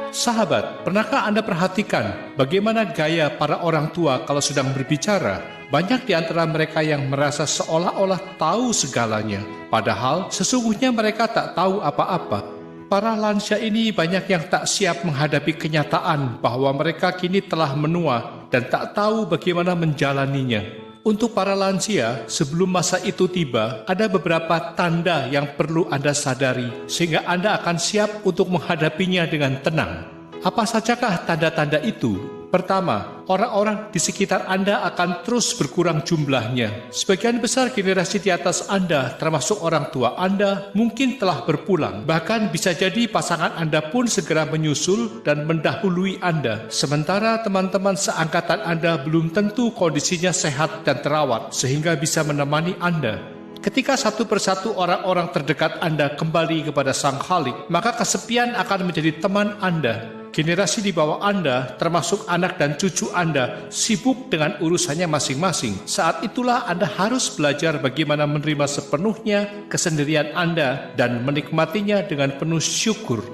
Sahabat, pernahkah Anda perhatikan bagaimana gaya para orang tua kalau sedang berbicara? Banyak di antara mereka yang merasa seolah-olah tahu segalanya, padahal sesungguhnya mereka tak tahu apa-apa. Para lansia ini banyak yang tak siap menghadapi kenyataan bahwa mereka kini telah menua dan tak tahu bagaimana menjalaninya. Untuk para lansia, sebelum masa itu tiba, ada beberapa tanda yang perlu Anda sadari, sehingga Anda akan siap untuk menghadapinya dengan tenang. Apa sajakah tanda-tanda itu? Pertama, orang-orang di sekitar Anda akan terus berkurang jumlahnya. Sebagian besar generasi di atas Anda, termasuk orang tua Anda, mungkin telah berpulang. Bahkan bisa jadi pasangan Anda pun segera menyusul dan mendahului Anda. Sementara teman-teman seangkatan Anda belum tentu kondisinya sehat dan terawat, sehingga bisa menemani Anda. Ketika satu persatu orang-orang terdekat Anda kembali kepada Sang Khalik, maka kesepian akan menjadi teman Anda. Generasi di bawah Anda, termasuk anak dan cucu Anda, sibuk dengan urusannya masing-masing. Saat itulah Anda harus belajar bagaimana menerima sepenuhnya kesendirian Anda dan menikmatinya dengan penuh syukur.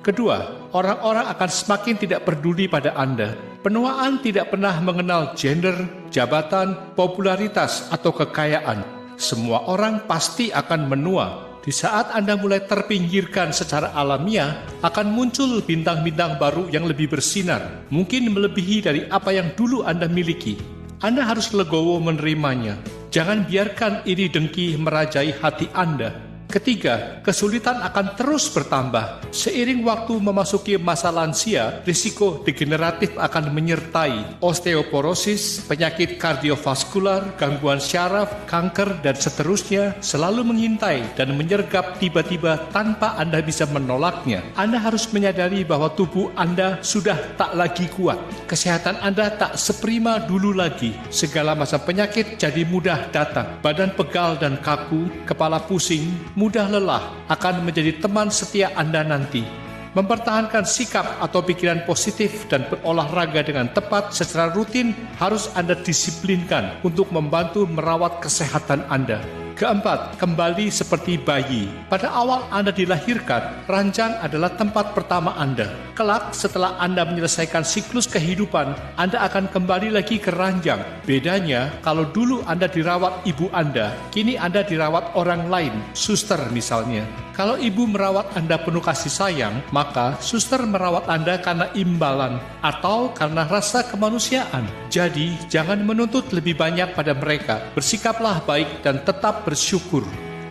Kedua, orang-orang akan semakin tidak peduli pada Anda. Penuaan tidak pernah mengenal gender, jabatan, popularitas, atau kekayaan. Semua orang pasti akan menua. Di saat Anda mulai terpinggirkan secara alamiah, akan muncul bintang-bintang baru yang lebih bersinar, mungkin melebihi dari apa yang dulu Anda miliki. Anda harus legowo menerimanya. Jangan biarkan iri dengki merajai hati Anda. Ketiga, kesulitan akan terus bertambah. Seiring waktu memasuki masa lansia, risiko degeneratif akan menyertai osteoporosis, penyakit kardiovaskular, gangguan syaraf, kanker, dan seterusnya selalu mengintai dan menyergap tiba-tiba tanpa Anda bisa menolaknya. Anda harus menyadari bahwa tubuh Anda sudah tak lagi kuat. Kesehatan Anda tak seprima dulu lagi. Segala macam penyakit jadi mudah datang. Badan pegal dan kaku, kepala pusing, mudah lelah akan menjadi teman setia Anda nanti. Mempertahankan sikap atau pikiran positif dan berolahraga dengan tepat secara rutin harus Anda disiplinkan untuk membantu merawat kesehatan Anda. Keempat, kembali seperti bayi. Pada awal Anda dilahirkan, ranjang adalah tempat pertama Anda. Kelak, setelah Anda menyelesaikan siklus kehidupan, Anda akan kembali lagi ke ranjang. Bedanya, kalau dulu Anda dirawat ibu Anda, kini Anda dirawat orang lain, suster misalnya. Kalau ibu merawat Anda penuh kasih sayang, maka suster merawat Anda karena imbalan atau karena rasa kemanusiaan. Jadi, jangan menuntut lebih banyak pada mereka. Bersikaplah baik dan tetap bersyukur.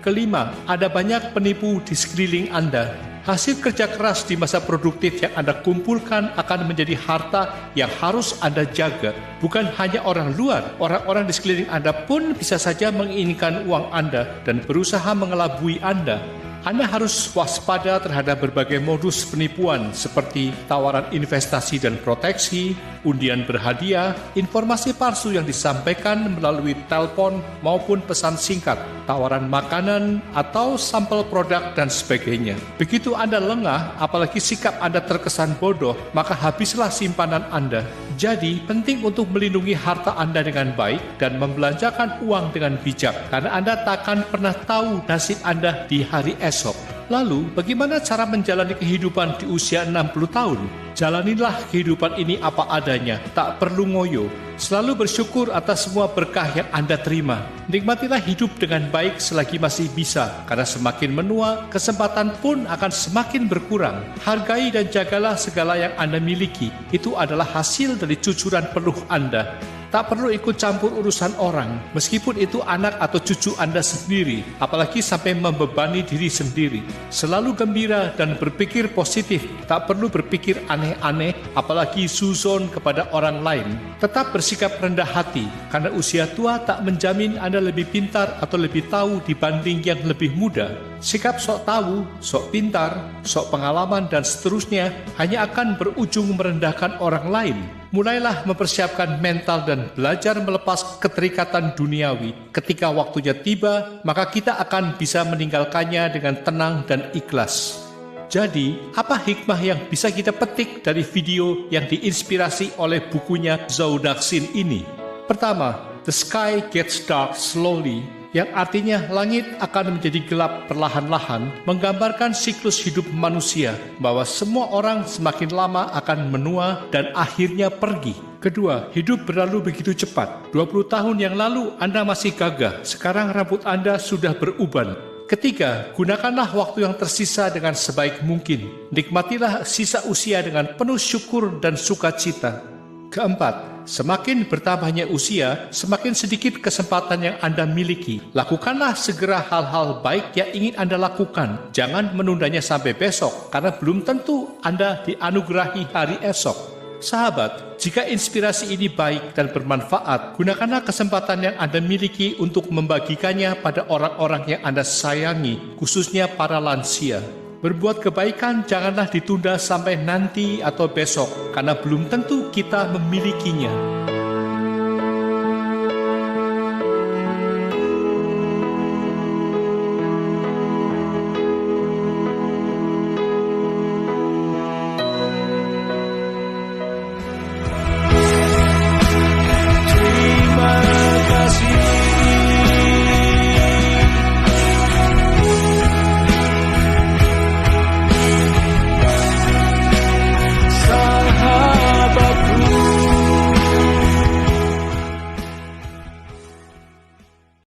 Kelima, ada banyak penipu di sekeliling Anda. Hasil kerja keras di masa produktif yang Anda kumpulkan akan menjadi harta yang harus Anda jaga. Bukan hanya orang luar, orang-orang di sekeliling Anda pun bisa saja menginginkan uang Anda dan berusaha mengelabui Anda. Anda harus waspada terhadap berbagai modus penipuan seperti tawaran investasi dan proteksi, undian berhadiah, informasi palsu yang disampaikan melalui telepon maupun pesan singkat, tawaran makanan atau sampel produk dan sebagainya. Begitu Anda lengah, apalagi sikap Anda terkesan bodoh, maka habislah simpanan Anda. Jadi, penting untuk melindungi harta Anda dengan baik dan membelanjakan uang dengan bijak, karena Anda takkan pernah tahu nasib Anda di hari esok. Lalu, bagaimana cara menjalani kehidupan di usia 60 tahun? Jalanilah kehidupan ini apa adanya, tak perlu ngoyo. Selalu bersyukur atas semua berkah yang Anda terima. Nikmatilah hidup dengan baik selagi masih bisa, karena semakin menua, kesempatan pun akan semakin berkurang. Hargai dan jagalah segala yang Anda miliki. Itu adalah hasil dari cucuran peluh Anda. Tak perlu ikut campur urusan orang, meskipun itu anak atau cucu Anda sendiri, apalagi sampai membebani diri sendiri. Selalu gembira dan berpikir positif, tak perlu berpikir aneh-aneh, apalagi suzon kepada orang lain. Tetap bersikap rendah hati, karena usia tua tak menjamin Anda lebih pintar atau lebih tahu dibanding yang lebih muda. Sikap sok tahu, sok pintar, sok pengalaman, dan seterusnya hanya akan berujung merendahkan orang lain. Mulailah mempersiapkan mental dan belajar melepas keterikatan duniawi. Ketika waktunya tiba, maka kita akan bisa meninggalkannya dengan tenang dan ikhlas. Jadi, apa hikmah yang bisa kita petik dari video yang diinspirasi oleh bukunya Zhou Daxin ini? Pertama, the sky gets dark slowly. yang artinya langit akan menjadi gelap perlahan-lahan, menggambarkan siklus hidup manusia, bahwa semua orang semakin lama akan menua dan akhirnya pergi. Kedua, hidup berlalu begitu cepat. 20 tahun yang lalu Anda masih gagah, sekarang rambut Anda sudah beruban. Ketiga, gunakanlah waktu yang tersisa dengan sebaik mungkin. Nikmatilah sisa usia dengan penuh syukur dan sukacita. Keempat, semakin bertambahnya usia, semakin sedikit kesempatan yang Anda miliki. Lakukanlah segera hal-hal baik yang ingin Anda lakukan. Jangan menundanya sampai besok, karena belum tentu Anda dianugerahi hari esok. Sahabat, jika inspirasi ini baik dan bermanfaat, gunakanlah kesempatan yang Anda miliki untuk membagikannya pada orang-orang yang Anda sayangi, khususnya para lansia. Berbuat kebaikan janganlah ditunda sampai nanti atau besok, karena belum tentu kita memilikinya.